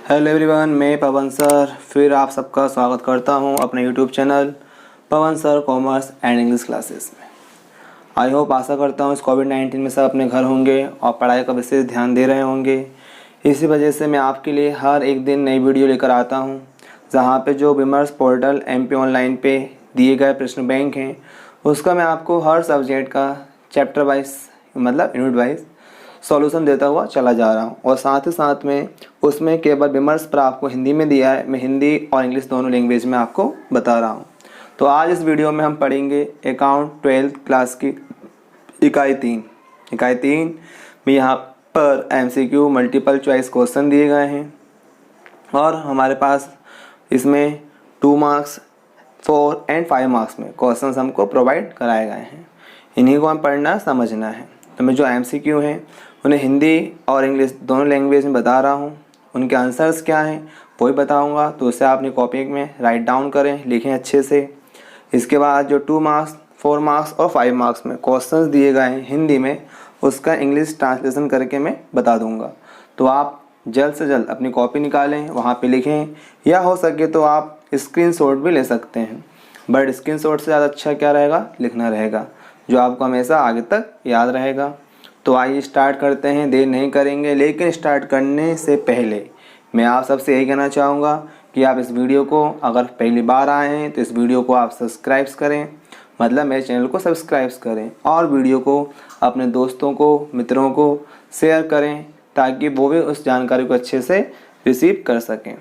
Hello everyone, मैं पवन sir फिर आप सबका स्वागत करता हूं अपने YouTube channel Pawan sir commerce and English classes में। आई होप आशा करता हूं इस कोविड-19 में सब अपने घर होंगे और पढ़ाई का विशेष ध्यान दे रहे होंगे। इसी वजह से मैं आपके लिए हर एक दिन नई वीडियो लेकर आता हूं, जहां पे जो विमर्श पोर्टल MP ऑनलाइन पे दिए गए प्रश्न बैंक हैं उसका मैं आपको हर सब्जेक्ट का चैप्टर वाइज मतलब यूनिट वाइज सॉल्यूशन देता हुआ चला जा रहा हूँ। और साथ ही साथ में उसमें केवल विमर्श पर आपको हिंदी में दिया है, मैं हिंदी और इंग्लिश दोनों लैंग्वेज में आपको बता रहा हूँ। तो आज इस वीडियो में हम पढ़ेंगे अकाउंट 12th क्लास की इकाई 3 में यहाँ पर MCQ मल्टीपल चॉइस क्वेश्चन दिए गए हैं और हमारे पास इसमें 2 मार्क्स 4 एंड 5 मार्क्स में क्वेश्चन हमको प्रोवाइड कराए गए हैं। इन्हीं को हम पढ़ना समझना है। तो मैं जो MCQ हैं उन्हें हिंदी और इंग्लिश दोनों लैंग्वेज में बता रहा हूँ, उनके आंसर्स क्या हैं वो ही बताऊँगा। तो उसे आप अपनी कॉपी में राइट डाउन करें, लिखें अच्छे से। इसके बाद जो 2 मार्क्स 4 मार्क्स और 5 मार्क्स में क्वेश्चंस दिए गए हैं हिंदी में, उसका इंग्लिश ट्रांसलेशन करके मैं बता दूंगा। तो आप जल्द से जल्द अपनी कॉपी निकालें, वहाँ पे लिखें, या हो सके तो आप स्क्रीनशॉट भी ले सकते हैं। बट स्क्रीनशॉट से ज़्यादा अच्छा क्या रहेगा, लिखना रहेगा, जो आपको हमेशा आगे तक याद रहेगा। तो आइए स्टार्ट करते हैं, देर नहीं करेंगे। लेकिन स्टार्ट करने से पहले मैं आप सबसे यही कहना चाहूँगा कि आप इस वीडियो को अगर पहली बार आए हैं तो इस वीडियो को आप सब्सक्राइब करें, मतलब मेरे चैनल को सब्सक्राइब करें और वीडियो को अपने दोस्तों को, मित्रों को शेयर करें ताकि वो भी उस जानकारी को अच्छे से रिसीव कर सकें।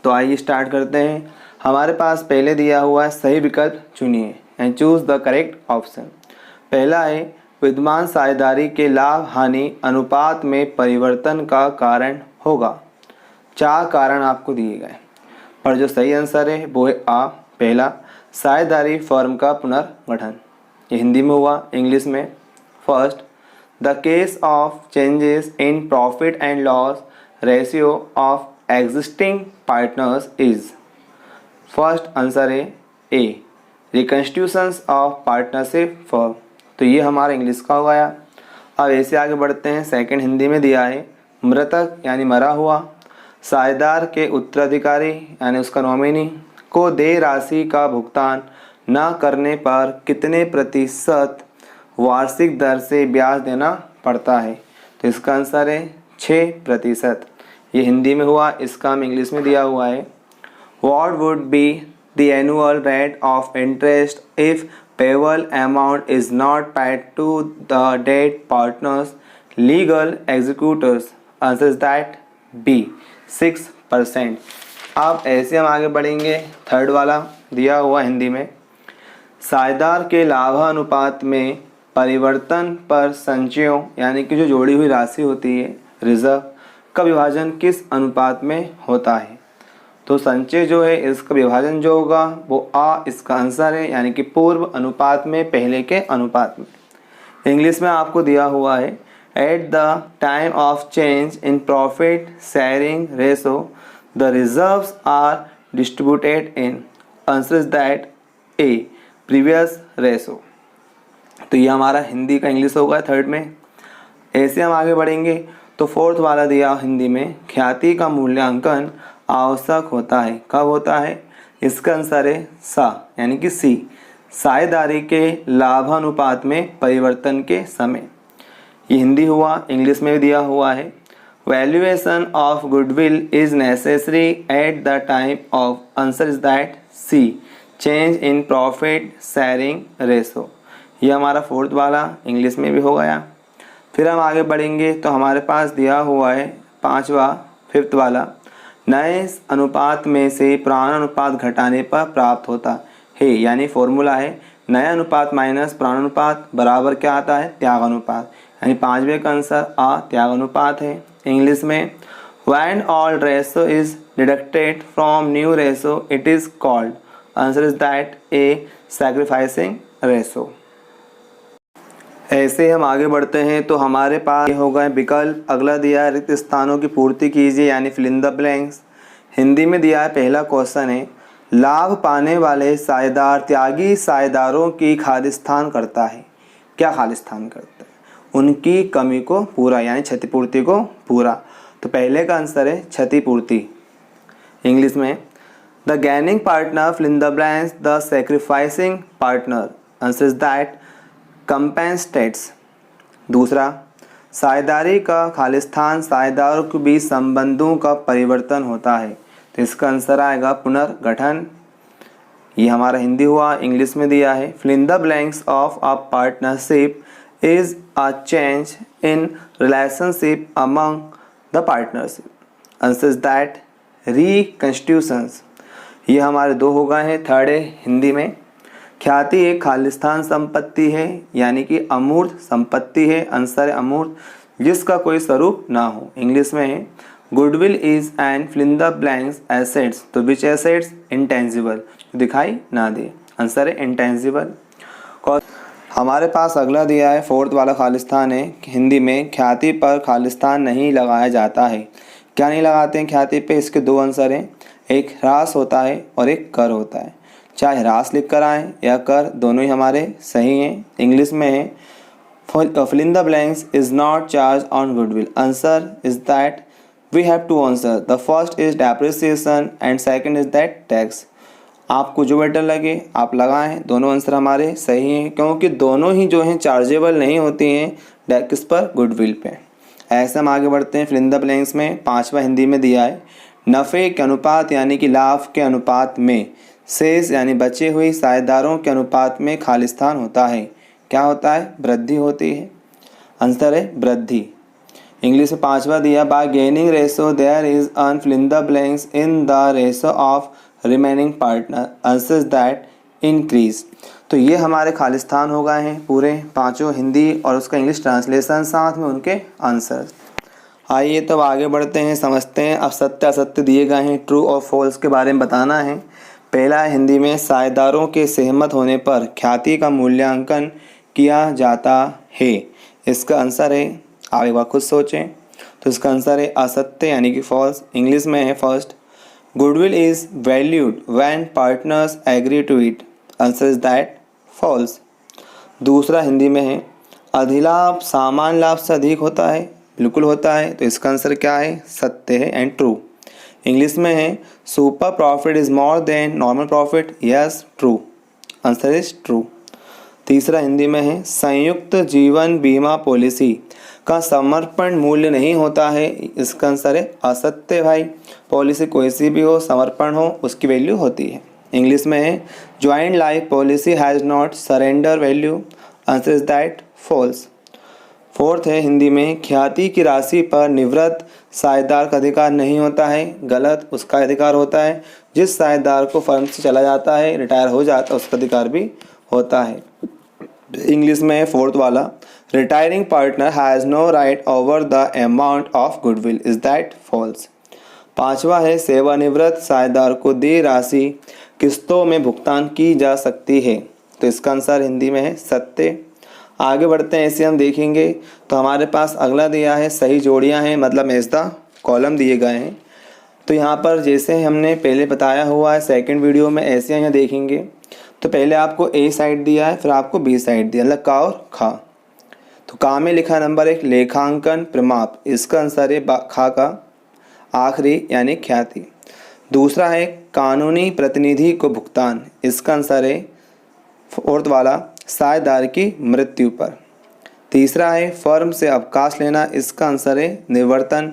तो आइए स्टार्ट करते हैं। हमारे पास पहले दिया हुआ है सही विकल्प चुनिए and choose the correct option. पहला है विद्यमान साझेदारी के लाभ हानि अनुपात में परिवर्तन का कारण होगा। 4 कारण आपको दिए गए, पर जो सही आंसर है वो है आ। पहला, साझेदारी फर्म का पुनर्गठन। ये हिंदी में हुआ, इंग्लिश में। First, the case of changes in profit and loss ratio of existing partners is. First answer है ए, रिकंस्टिट्यूशंस ऑफ पार्टनरशिप फर्म। तो ये हमारा इंग्लिश का हो गया। अब ऐसे आगे बढ़ते हैं। सेकंड हिंदी में दिया है मृतक यानी मरा हुआ साझेदार के उत्तराधिकारी यानी उसका नॉमिनी को देय राशि का भुगतान न करने पर कितने प्रतिशत वार्षिक दर से ब्याज देना पड़ता है। तो इसका आंसर है 6%। ये हिंदी में हुआ, इसका हम इंग्लिश में दिया हुआ है। What would be the annual rate of interest if payable amount is not paid to the debt partners legal executors? Answer is that B, 6%। अब ऐसे हम आगे बढ़ेंगे। थर्ड वाला दिया हुआ हिंदी में, साझेदार के लाभानुपात में परिवर्तन पर संचयों यानी कि जो जोड़ी हुई राशि होती है रिजर्व का विभाजन किस अनुपात में होता है। तो संचय जो है इसका विभाजन जो होगा वो आ, इसका आंसर है, यानी कि पूर्व अनुपात में, पहले के अनुपात में। इंग्लिश में आपको दिया हुआ है at the time of change in profit sharing ratio the reserves are distributed in. Answer is that A, previous ratio. तो ये हमारा हिंदी का इंग्लिश होगा थर्ड में। ऐसे हम आगे बढ़ेंगे। तो फोर्थ वाला दिया हिंदी में, ख्याति का मूल्यांकन आवश्यक होता है, कब होता है। इसका आंसर है सा, यानी कि सी, साझेदारी के लाभानुपात में परिवर्तन के समय। ये हिंदी हुआ, इंग्लिश में भी दिया हुआ है। Valuation of goodwill is necessary at the time of. Answer is that C, change in profit sharing ratio. ये हमारा फोर्थ वाला इंग्लिश में भी हो गया। फिर हम आगे बढ़ेंगे तो हमारे पास दिया हुआ है पांचवा, फिफ्थ वाला, नए अनुपात में से पुराना अनुपात घटाने पर प्राप्त होता है, यानी फॉर्मूला है नया अनुपात माइनस पुराना अनुपात बराबर क्या आता है, त्याग अनुपात। यानी पांचवे का आंसर आ, त्याग अनुपात है। इंग्लिश में, when all ratio is deducted from new ratio it is called. Answer is that A, sacrificing ratio. ऐसे हम आगे बढ़ते हैं तो हमारे पास हो गए विकल्प। अगला दिया है रिक्त स्थानों की पूर्ति कीजिए, यानी fill in the blanks. Hindi में दिया है पहला क्वेश्चन है, लाभ पाने वाले साझेदार त्यागी साझेदारों की खालिस्तान करता है। क्या खालिस्तान करता है? उनकी कमी को पूरा, यानी क्षतिपूर्ति को पूरा। तो पहले का आंसर है क्षतिपूर्ति। इंग्लिश में the gaining partner fill in the blanks, the sacrificing partner answer is that compensates. दूसरा, साझेदारी का खालिस्तान साझेदारों के बीच संबंधों का परिवर्तन होता है, तो इसका आंसर आएगा पुनर्गठन। ये हमारा हिंदी हुआ। इंग्लिश में दिया है fill in the blanks of a partnership is a change in relationship among the partnership answer is that reconstitutions. ये हमारे दो हो गए हैं। थर्ड है हिंदी में, ख्याति एक खालिस्तान संपत्ति है यानी कि अमूर्त संपत्ति है, आंसर है अमूर्त, जिसका कोई स्वरूप ना हो। इंग्लिश में है goodwill is and fill in the blanks assets, तो विच एसेट्स, इंटेंजिबल, दिखाई ना दे, आंसर है इंटेंजिबल। हमारे पास अगला दिया है फोर्थ वाला खालिस्तान है। हिंदी में ख्याति पर खालिस्तान नहीं लगाया जाता है। क्या नहीं लगाते हैं ख्याति पे? इसके दो आंसर हैं, एक ह्रास होता है और एक कर होता है। चाहे ह्रास लिख कर आए या कर, दोनों ही हमारे सही हैं। इंग्लिश में है fill in the blanks is not charge on goodwill, answer is that we have to answer, the first is depreciation and second is that tax. आपको जो बेटर लगे आप लगाएं, दोनों आंसर हमारे सही हैं क्योंकि दोनों ही जो हैं चार्जेबल नहीं होती हैं किस पर, गुडविल पे। ऐसे हम आगे बढ़ते हैं फिल इन द ब्लैंक्स में। पांचवा हिंदी में दिया है नफ़े के अनुपात यानी कि लाभ के अनुपात में शेष यानी बचे हुए साझेदारों के अनुपात में खालिस्तान होता है। क्या होता है? वृद्धि होती है, आंसर है वृद्धि। इंग्लिश में पांचवा दिया by gaining ratio there is an fill in the blanks in the ratio of remaining partner, answer that increase. तो ये हमारे खालिस्तान हो गए हैं पूरे पांचों, हिंदी और उसका इंग्लिश ट्रांसलेशन साथ में उनके आंसर। आइए तब आगे बढ़ते हैं, समझते हैं। अब सत्य असत्य दिए गए हैं, ट्रू और फॉल्स के बारे में बताना है। पहला है हिंदी में साझेदारों के सहमत होने पर ख्याति का मूल्यांकन किया जाता है, इसका आंसर है, आप एक बार खुद सोचें, तो इसका आंसर है असत्य यानी कि फॉल्स। इंग्लिश में है first goodwill is valued when partners agree to it, answer is that false. दूसरा हिंदी में है अधिलाभ सामान्य लाभ से अधिक होता है, बिल्कुल होता है, तो इसका आंसर क्या है? सत्य है एंड ट्रू। इंग्लिश में है super profit is more than normal profit, yes true, answer is true. तीसरा हिंदी में है संयुक्त जीवन बीमा पॉलिसी का समर्पण मूल्य नहीं होता है, इसका आंसर है असत्य भाई। पॉलिसी कोई सी भी हो, समर्पण हो, उसकी वैल्यू होती है। इंग्लिश में है joint life policy has not surrender value, answer is that false. Fourth है हिंदी में ख्याति की राशि पर निवृत्त साझेदार का अधिकार नहीं होता है, गलत, उसका अधिकार होता है। जिस साझेदार को फर्म से चला जाता है, रिटायर हो जाता है, उसका अधिकार भी होता है। इंग्लिश में फोर्थ वाला retiring partner has no right over the amount of goodwill, is that false. पांचवा है सेवानिवृत्त साझेदार को देय राशि किस्तों में भुगतान की जा सकती है, तो इसका आंसर हिंदी में है सत्य। आगे बढ़ते हैं, ऐसे हम देखेंगे तो हमारे पास अगला दिया है सही जोड़ियां हैं, मतलब मैच द कॉलम दिए गए हैं। तो यहाँ पर जैसे हमने पहले बताया हुआ है सेकंड वीडियो में, ऐसे यहाँ देखेंगे तो पहले आपको ए साइड दिया है, फिर आपको बी साइड दिया, मतलब का और खा। तो का में लिखा नंबर 1 लेखांकन प्रमाप, इसका आंसर है खा का आखिरी यानी ख्याति। दूसरा है कानूनी प्रतिनिधि को भुगतान, इसका आंसर है फोर्थ वाला साझेदार की मृत्यु पर। तीसरा है फर्म से अवकाश लेना, इसका आंसर है निवर्तन।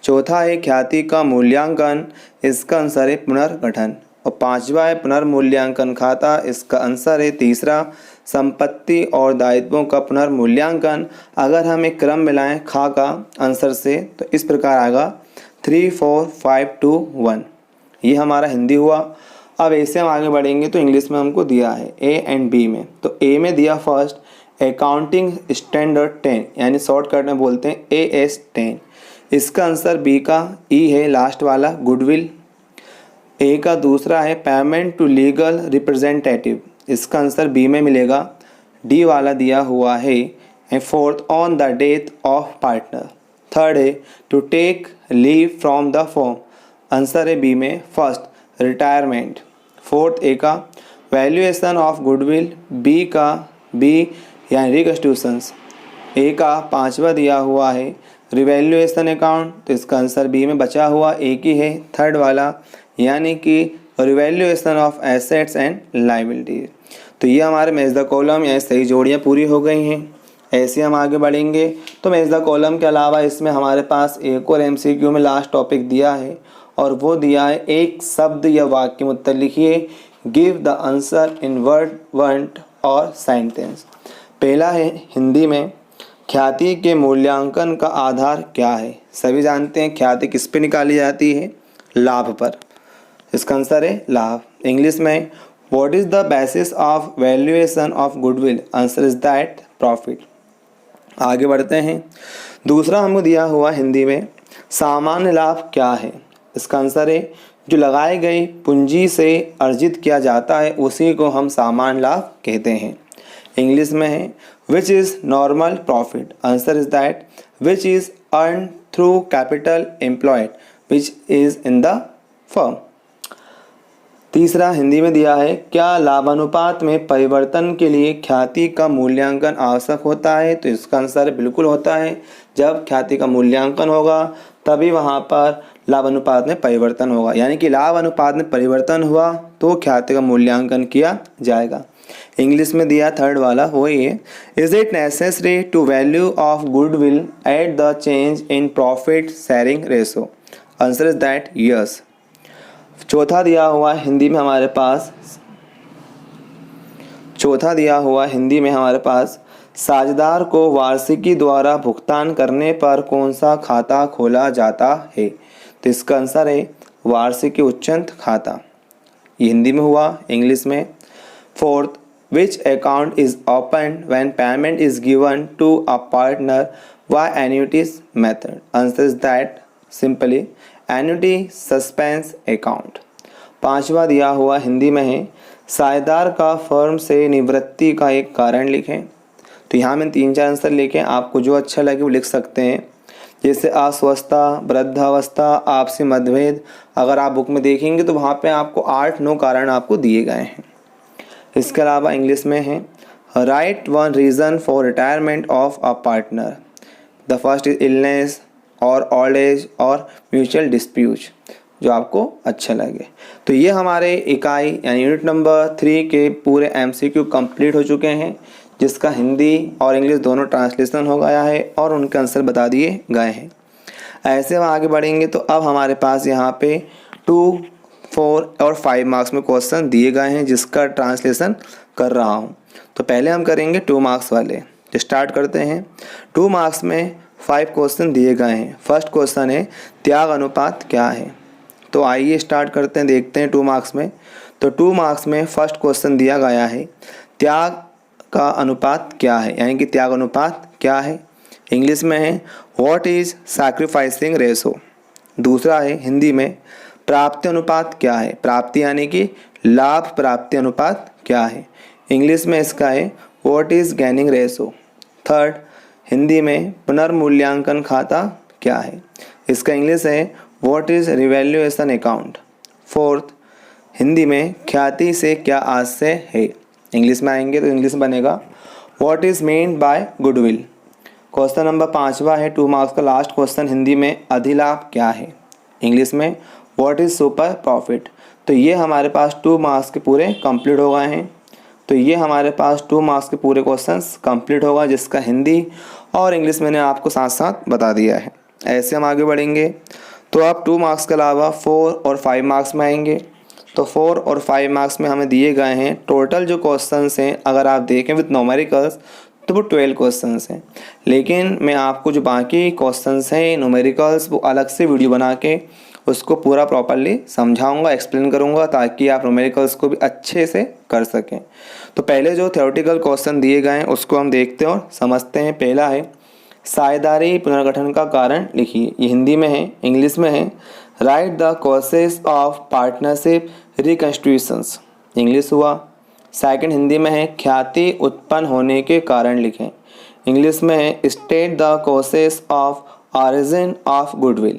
चौथा है ख्याति का मूल्यांकन, इसका आंसर है पुनर्गठन। और पांचवा है पुनर्मूल्यांकन खाता, इसका आंसर है तीसरा संपत्ति और दायित्वों का पुनर्मूल्यांकन। अगर हम एक क्रम मिलाएं खा का आंसर से तो इस प्रकार आएगा 3, 4, 5, 2, 1। ये हमारा हिंदी हुआ। अब ऐसे हम आगे बढ़ेंगे तो इंग्लिश में हमको दिया है ए एंड बी में। तो ए में दिया फर्स्ट अकाउंटिंग स्टैंडर्ड 10 यानी शॉर्टकट में बोलते हैं AS10, इसका आंसर बी का ई है लास्ट वाला गुडविल। ए का दूसरा है पेमेंट टू लीगल रिप्रेजेंटेटिव, इसका आंसर बी में मिलेगा, डी वाला दिया हुआ है। And fourth on the death of partner. Third है to take leave from the firm, answer है बी में फर्स्ट रिटायरमेंट। फोर्थ ए का वैल्यूएशन ऑफ गुडविल, बी का बी यानी रिकंस्ट्रक्शंस। ए का पांचवा दिया हुआ है रिवैल्यूएशन अकाउंट, तो इसका आंसर बी में बचा हुआ एक ही है, थर्ड वाला, यानी कि revaluation of assets and liabilities. तो ये हमारे मैच द कॉलम या सही जोड़ियाँ पूरी हो गई हैं। ऐसे हम आगे बढ़ेंगे। तो मैच द कॉलम के अलावा इसमें हमारे पास एक और MCQ में लास्ट टॉपिक दिया है, और वो दिया है एक शब्द या वाक्य में उत्तर लिखिए, give the answer in word और सेंटेंस। पहला है हिंदी में, ख्याति के मूल्यांकन का आधार क्या है। सभी जानते हैं ख्याति किस पे निकाली जाती है, लाभ पर। इसका आंसर है लाभ। इंग्लिश में, what is the basis of valuation of goodwill. Answer is that profit. आगे बढ़ते हैं। दूसरा हमको दिया हुआ हिंदी में, सामान्य लाभ क्या है। इसका आंसर है जो लगाई गई पूंजी से अर्जित किया जाता है उसी को हम सामान्य लाभ कहते हैं। इंग्लिश में है, which is normal profit. Answer is that which is earn through capital employed which is in the firm. तीसरा हिंदी में दिया है, क्या लाभानुपात में परिवर्तन के लिए ख्याति का मूल्यांकन आवश्यक होता है। तो इसका आंसर बिल्कुल होता है। जब ख्याति का मूल्यांकन होगा तभी वहाँ पर लाभ अनुपात में परिवर्तन होगा, यानी कि लाभ अनुपात में परिवर्तन हुआ तो ख्याति का मूल्यांकन किया जाएगा। इंग्लिश में दिया थर्ड वाला वही है, is it necessary to value of goodwill at the change in profit sharing ratio. Answer is that yes. चौथा दिया हुआ हिंदी में हमारे पास साझेदार को वार्षिकी द्वारा भुगतान करने पर कौन सा खाता खोला जाता है। तो इसका आंसर है वार्षिकी उच्चंत खाता। ये हिंदी में हुआ। इंग्लिश में, fourth, which account is open when payment is given to a partner by annuities method. Answer is that simply annuity suspense account. पांचवा दिया हुआ हिंदी में है, साझेदार का फर्म से निवृत्ति का एक कारण लिखें। तो यहाँ में 3-4 आंसर लिखें, आपको जो अच्छा लगे वो लिख सकते हैं, जैसे अस्वस्थता, वृद्धावस्था, आपसी मतभेद। अगर आप बुक में देखेंगे तो वहाँ पे आपको 8-9 कारण आपको दिए गए हैं। इसके अलावा इंग्लिश में है, right one reason for retirement of a partner. The first is illness और ओल्ड एज और म्यूचुअल डिस्प्यूट, जो आपको अच्छा लगे। तो ये हमारे इकाई यानी यूनिट नंबर 3 के पूरे MCQ कंप्लीट हो चुके हैं, जिसका हिंदी और इंग्लिश दोनों ट्रांसलेशन हो गया है और उनके आंसर बता दिए गए हैं। ऐसे हम आगे बढ़ेंगे तो अब हमारे पास यहाँ पे 2, 4 और 5 मार्क्स में क्वेश्चन दिए गए हैं, जिसका ट्रांसलेशन कर रहा हूँ। तो पहले हम करेंगे 2 मार्क्स वाले। स्टार्ट करते हैं। 2 मार्क्स में 5 क्वेश्चन दिए गए हैं। फर्स्ट क्वेश्चन है, त्याग अनुपात क्या है। तो आइए स्टार्ट करते हैं, देखते हैं 2 मार्क्स में। तो 2 मार्क्स में फर्स्ट क्वेश्चन दिया गया है, त्याग का अनुपात क्या है, यानी कि त्याग अनुपात क्या है। इंग्लिश में है, व्हाट इज सैक्रिफाइसिंग रेशो। दूसरा है हिंदी में, प्राप्ति अनुपात क्या है। प्राप्ति यानी कि लाभ प्राप्ति अनुपात क्या है। इंग्लिश में इसका है, what is gaining ratio. Third, Hindi में पुनर्मूल्यांकन खाता क्या है। इसका इंग्लिश है, what is revaluation account. Fourth, Hindi में ख्याति से क्या आशय है। इंग्लिश में आएंगे तो इंग्लिश बनेगा, what is mean by goodwill. Question number 5वां है 2 मार्क्स का लास्ट क्वेश्चन, हिंदी में अधिलाभ क्या है। इंग्लिश में व्हाट इज सुपर प्रॉफिट। तो ये हमारे पास 2 मार्क्स के पूरे कंप्लीट हो गए हैं। तो ये हमारे पास 2 मार्क्स के पूरे क्वेश्चंस कंप्लीट होगा, जिसका हिंदी और इंग्लिश मैंने आपको साथ साथ बता दिया है। ऐसे हम आगे बढ़ेंगे। तो आप 2 मार्क्स के अलावा 4 और 5 मार्क्स में आएंगे। तो 4 और 5 मार्क्स में हमें दिए गए हैं टोटल जो क्वेश्चंस हैं, अगर आप देखें विद न्यूमेरिकल्स तो वो 12 क्वेश्चंस हैं। लेकिन मैं आपको जो बाकी क्वेश्चंस हैं न्यूमेरिकल्स, वो अलग से वीडियो बना के उसको पूरा प्रॉपरली समझाऊंगा, एक्सप्लेन करूंगा, ताकि आप न्यूमेरिकल्स को भी अच्छे से कर सकें। तो पहले जो थ्योरेटिकल क्वेश्चन दिए गए हैं उसको हम देखते हैं और समझते हैं। पहला है, साझेदारी पुनर्गठन का कारण लिखिए। ये हिंदी में है। इंग्लिश में है, write the causes of partnership reconstitutions. English हुआ। सेकंड हिंदी में है, ख्याति उत्पन्न होने के कारण लिखें। इंग्लिश में है, state the causes of origin of goodwill.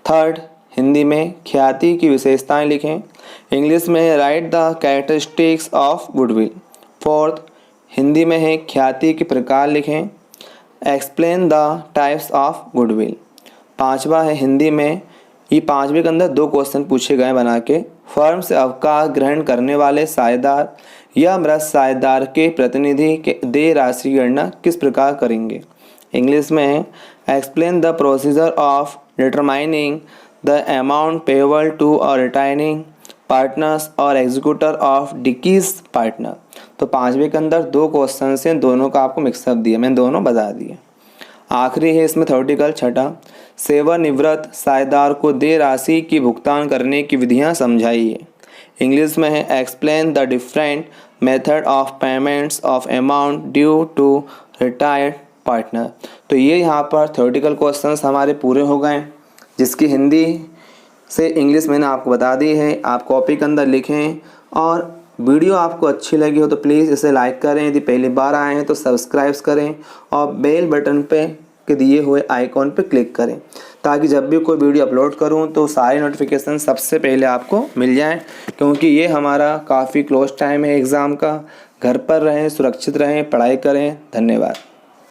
Third Hindi में, ख्याति की विशेषताएं लिखें। इंग्लिश में है, write the characteristics of goodwill. Fourth Hindi में है, ख्याति के प्रकार लिखें। Explain the types of goodwill. पांचवा है हिंदी में, ये पांचवे के अंदर 2 क्वेश्चन पूछे गए बना के। फर्म से अवकाश ग्रहण करने वाले साझेदार या मृत साझेदार के प्रतिनिधि के देय राशि की गणना किस प्रकार करेंगे। इंग्लिश में है explain the procedure of determining the amount payable to a retiring partners और एग्जीक्यूटर ऑफ डिकीज पार्टनर। तो पांचवे के अंदर 2 क्वेश्चन से दोनों का आपको मिक्सअप दिया, मैंने दोनों बता दिए। आखिरी है इसमें थ्योरेटिकल छठा, सेवानिवृत्त साझेदार को देय राशि की भुगतान करने की विधियां समझाइए। इंग्लिश में है explain the different method of payments of amount due to retired partner. तो ये यहाँ पर थ्योरेटिकल क्वेश्चंस हमारे पूरे हो गए, जिसकी हिंदी से इंग्लिश मैंने आपको बता दी है। आप कॉपी के अंदर लिखें, और वीडियो आपको अच्छी लगी हो तो प्लीज़ इसे लाइक करें, यदि पहली बार आए हैं तो सब्सक्राइब करें और बेल बटन पे के दिए हुए आइकॉन पे क्लिक करें, ताकि जब भी कोई वीडियो अपलोड करूं तो सारी नोटिफिकेशन सबसे पहले आपको मिल जाएं। क्योंकि ये हमारा काफ़ी क्लोज टाइम है एग्ज़ाम का। घर पर रहें, सुरक्षित रहें, पढ़ाई करें। धन्यवाद।